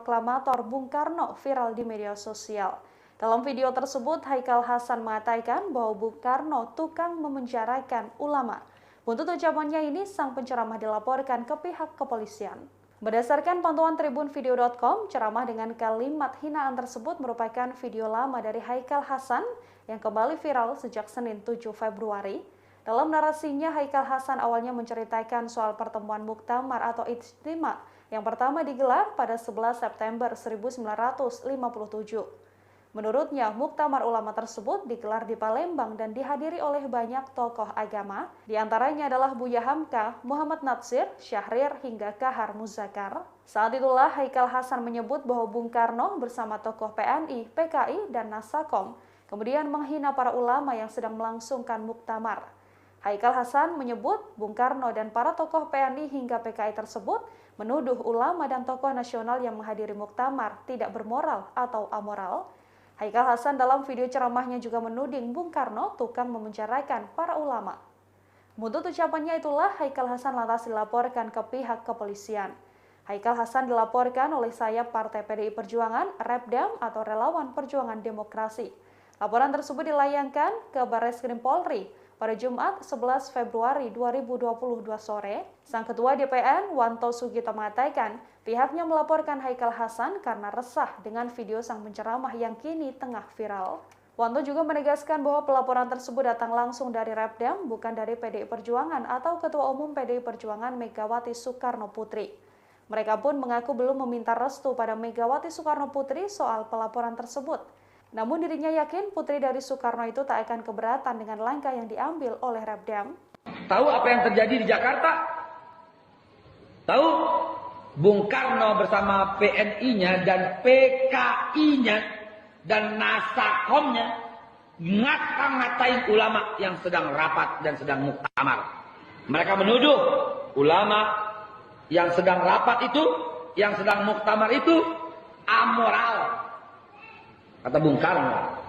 proklamator Bung Karno viral di media sosial. Dalam video tersebut, Haikal Hasan mengatakan bahwa Bung Karno tukang memenjarakan ulama. Buntut ucapannya ini, sang penceramah dilaporkan ke pihak kepolisian. Berdasarkan pantauan tribunvideo.com, ceramah dengan kalimat hinaan tersebut merupakan video lama dari Haikal Hasan yang kembali viral sejak Senin 7 Februari. Dalam narasinya, Haikal Hasan awalnya menceritakan soal pertemuan muktamar atau ijtima yang pertama digelar pada 11 September 1957. Menurutnya, muktamar ulama tersebut digelar di Palembang dan dihadiri oleh banyak tokoh agama, diantaranya adalah Buya Hamka, Muhammad Natsir, Syahrir, hingga Kahar Muzakar. Saat itulah Haikal Hasan menyebut bahwa Bung Karno bersama tokoh PNI, PKI, dan Nasakom kemudian menghina para ulama yang sedang melangsungkan muktamar. Haikal Hasan menyebut Bung Karno dan para tokoh PNI hingga PKI tersebut menuduh ulama dan tokoh nasional yang menghadiri muktamar tidak bermoral atau amoral. Haikal Hasan dalam video ceramahnya juga menuding Bung Karno tukang memenjarakan para ulama. Buntut ucapannya itulah Haikal Hasan lantas dilaporkan ke pihak kepolisian. Haikal Hasan dilaporkan oleh sayap Partai PDI Perjuangan, Repdam atau Relawan Perjuangan Demokrasi. Laporan tersebut dilayangkan ke Barreskrim Polri pada Jumat 11 Februari 2022 sore. Sang Ketua DPN, Wanto Sugito, mengatakan pihaknya melaporkan Haikal Hasan karena resah dengan video sang penceramah yang kini tengah viral. Wanto juga menegaskan bahwa pelaporan tersebut datang langsung dari Repdam, bukan dari PDI Perjuangan atau Ketua Umum PDI Perjuangan Megawati Soekarno Putri. Mereka pun mengaku belum meminta restu pada Megawati Soekarno Putri soal pelaporan tersebut. Namun dirinya yakin putri dari Soekarno itu tak akan keberatan dengan langkah yang diambil oleh Repdam. Tahu apa yang terjadi di Jakarta? Tahu? Bung Karno bersama PNI-nya dan PKI-nya dan Nasakomnya ngata-ngatain ulama yang sedang rapat dan sedang muktamar. Mereka menuduh ulama yang sedang rapat itu, yang sedang muktamar itu amoral. Kata Bung Karno.